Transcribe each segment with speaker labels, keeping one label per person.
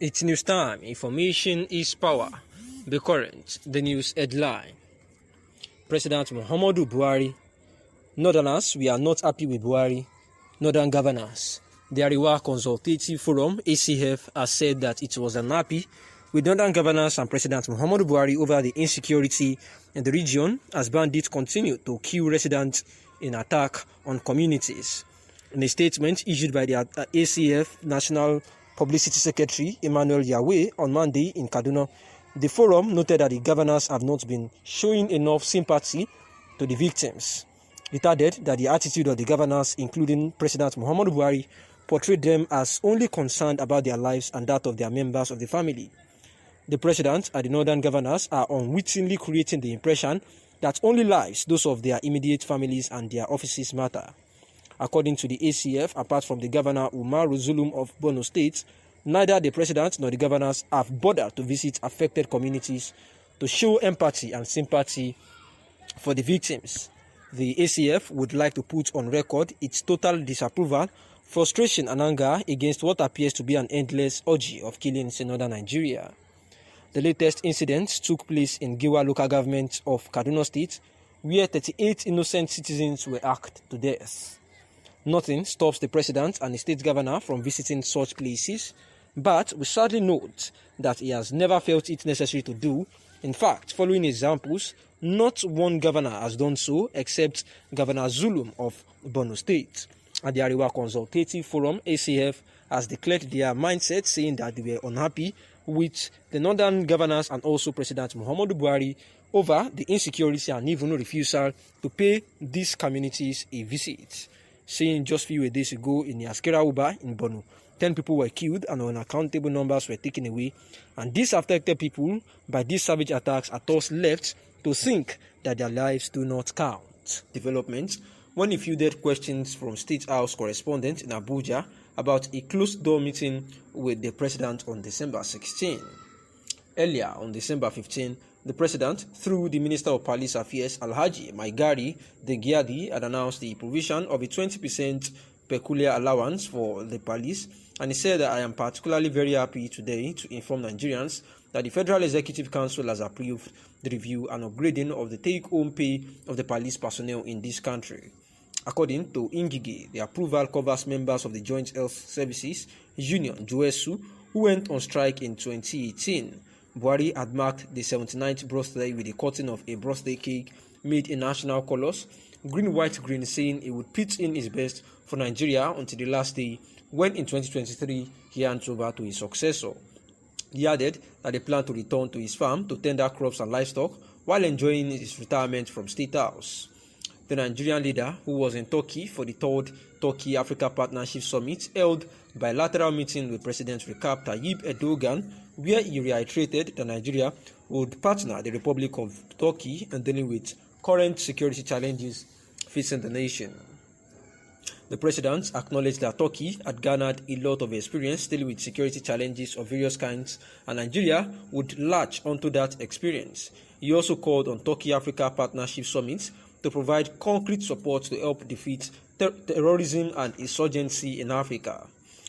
Speaker 1: It's news time. Information is power. The current, the news headline. President Muhammadu Buhari. Northerners, we are not happy with Buhari. Northern governors. The Ariwa Consultative Forum, ACF, has said that it was unhappy with Northern governors and President Muhammadu Buhari over the insecurity in the region as bandits continue to kill residents in attack on communities. In a statement issued by the ACF National Publicity Secretary Emmanuel Yahweh on Monday in Kaduna, the forum noted that the governors have not been showing enough sympathy to the victims. It added that the attitude of the governors, including President Muhammadu Buhari, portrayed them as only concerned about their lives and that of their members of the family. The president and the northern governors are unwittingly creating the impression that only lives, those of their immediate families and their offices, matter. According to the ACF, apart from the governor Umaru Zulum of Borno State, neither the president nor the governors have bothered to visit affected communities to show empathy and sympathy for the victims. The ACF would like to put on record its total disapproval, frustration and anger against what appears to be an endless orgy of killings in northern Nigeria. The latest incidents took place in Giwa local government of Kaduna State, where 38 innocent citizens were hacked to death. Nothing stops the president and the state governor from visiting such places, but we sadly note that he has never felt it necessary to do. In fact, following examples, not one governor has done so except Governor Zulum of Borno State. At the Ariwa Consultative Forum, ACF has declared their mindset, saying that they were unhappy with the northern governors and also President Muhammadu Buhari over the insecurity and even refusal to pay these communities a visit. Saying just a few days ago in Yaskera Uba in Borno, 10 people were killed and unaccountable numbers were taken away, and these affected people by these savage attacks are thus left to think that their lives do not count. Development when he fielded questions from State House correspondent in Abuja about a closed-door meeting with the president on December 16. Earlier, on December 15, the president, through the Minister of Police Affairs, Alhaji Maigari Degiadi, had announced the provision of a 20% peculiar allowance for the police, and he said that I am particularly very happy today to inform Nigerians that the Federal Executive Council has approved the review and upgrading of the take-home pay of the police personnel in this country. According to Ingige, the approval covers members of the Joint Health Services Union, JOESU, who went on strike in 2018. Buhari had marked the 79th birthday with the cutting of a birthday cake made in national colors, green, white, green, saying he would pitch in his best for Nigeria until the last day, when in 2023 he hands over to his successor. He added that he planned to return to his farm to tender crops and livestock while enjoying his retirement from State House. The Nigerian leader, who was in Turkey for the 3rd Turkey-Africa Partnership Summit, held bilateral meeting with President Recep Tayyip Erdogan, where he reiterated that Nigeria would partner the Republic of Turkey in dealing with current security challenges facing the nation. The president acknowledged that Turkey had garnered a lot of experience dealing with security challenges of various kinds, and Nigeria would latch onto that experience. He also called on Turkey-Africa Partnership Summit to provide concrete support to help defeat terrorism and insurgency in Africa.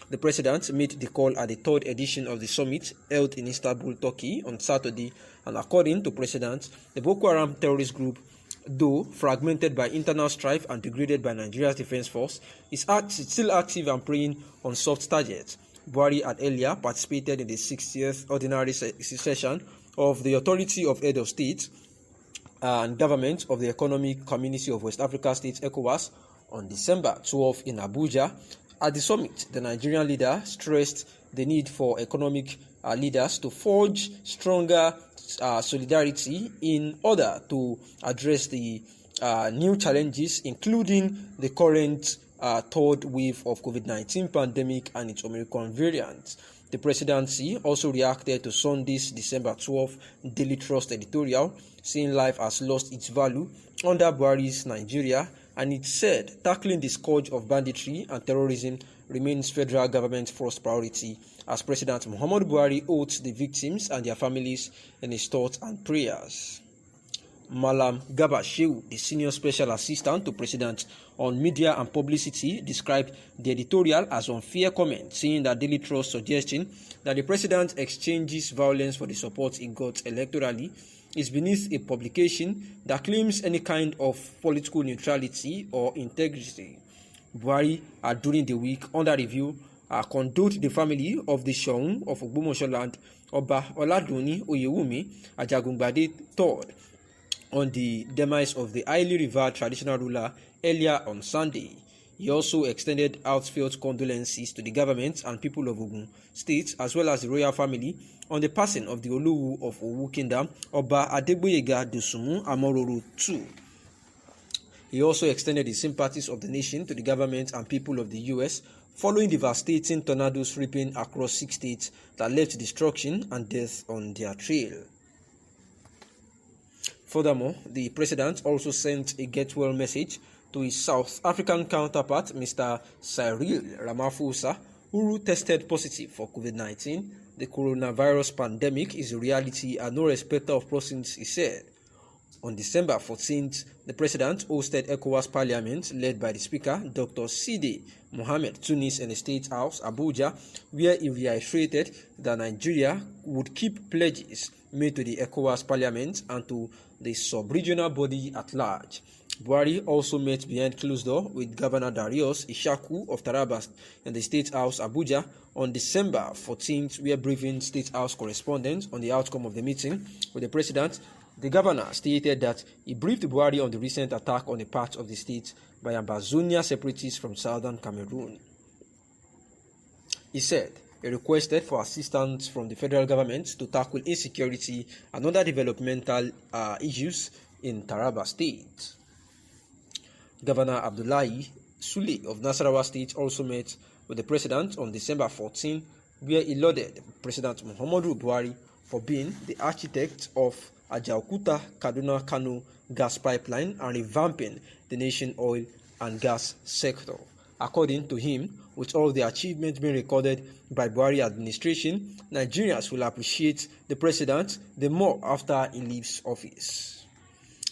Speaker 1: The president made the call at the 3rd edition of the summit held in Istanbul, Turkey on Saturday, and according to the president, the Boko Haram terrorist group, though fragmented by internal strife and degraded by Nigeria's defense force, is still active and preying on soft targets. Buhari had earlier participated in the 60th ordinary session of the Authority of Head of State and Government of the Economic Community of West Africa States, ECOWAS, on December 12 in Abuja. At the summit, the Nigerian leader stressed the need for economic leaders to forge stronger solidarity in order to address the new challenges, including the current 3rd wave of COVID-19 pandemic and its Omicron variant. The presidency also reacted to Sunday's December 12 Daily Trust editorial, saying life has lost its value under Buhari's Nigeria, and it said tackling the scourge of banditry and terrorism remains federal government's first priority, as President Muhammadu Buhari holds the victims and their families in his thoughts and prayers. Malam Garba Shehu, the senior special assistant to President on Media and Publicity, described the editorial as unfair comment, saying that Daily Trust suggesting that the president exchanges violence for the support he got electorally is beneath a publication that claims any kind of political neutrality or integrity. Buhari, during the week under review, condoled the family of the Shoun of Ogbomoso land, Oba Oladuni Oyewumi Ajagungbade III, on the demise of the highly revered traditional ruler earlier on Sunday. He also extended heartfelt condolences to the government and people of Ogun State, as well as the royal family, on the passing of the Olowu of Owu Kingdom, Oba Adegboyega Dosunmu Amororo II. He also extended the sympathies of the nation to the government and people of the U.S. following devastating tornadoes sweeping across 6 states that left destruction and death on their trail. Furthermore, the president also sent a get-well message to his South African counterpart, Mr. Cyril Ramaphosa, who tested positive for COVID-19. The coronavirus pandemic is a reality and no respecter of persons, he said. On December 14th, the president hosted ECOWAS Parliament led by the Speaker, Dr. Sidi Mohamed Tunis, in the State House, Abuja, where he reiterated that Nigeria would keep pledges made to the ECOWAS Parliament and to the sub-regional body at large. Buhari also met behind closed door with Governor Darius Ishaku of Taraba in the State House, Abuja, on December 14th, where briefing State House correspondents on the outcome of the meeting with the president. The governor stated that he briefed Buhari on the recent attack on a part of the state by Ambazonia separatists from southern Cameroon. He said he requested for assistance from the federal government to tackle insecurity and other developmental issues in Taraba State. Governor Abdullahi Sule of Nasarawa State also met with the president on December 14, where he lauded President Muhammadu Buhari for being the architect of Ajaokuta Kaduna Kano gas pipeline and revamping the nation's oil and gas sector. According to him, with all the achievements being recorded by Buhari administration, Nigerians will appreciate the president the more after he leaves office.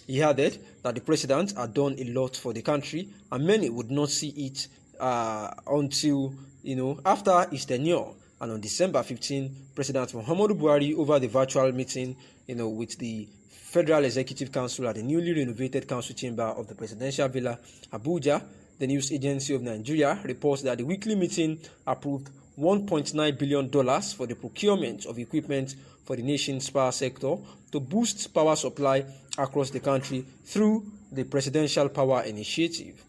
Speaker 1: He added that the president had done a lot for the country and many would not see it until after his tenure. And on December 15, President Muhammadu Buhari, over the virtual meeting with the Federal Executive Council at the newly renovated council chamber of the Presidential Villa, Abuja, the news agency of Nigeria reports that the weekly meeting approved $1.9 billion for the procurement of equipment for the nation's power sector to boost power supply across the country through the Presidential Power Initiative.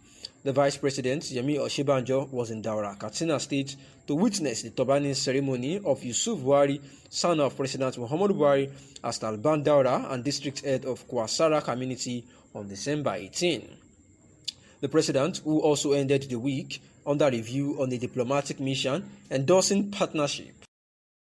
Speaker 1: The Vice President, Yemi Osinbajo, was in Daura, Katsina State, to witness the turbaning ceremony of Yusuf Buhari, son of President Muhammadu Buhari, as Talban Daura and district head of Kwasara community on December 18. The president, who also ended the week under review on a diplomatic mission, endorsing partnership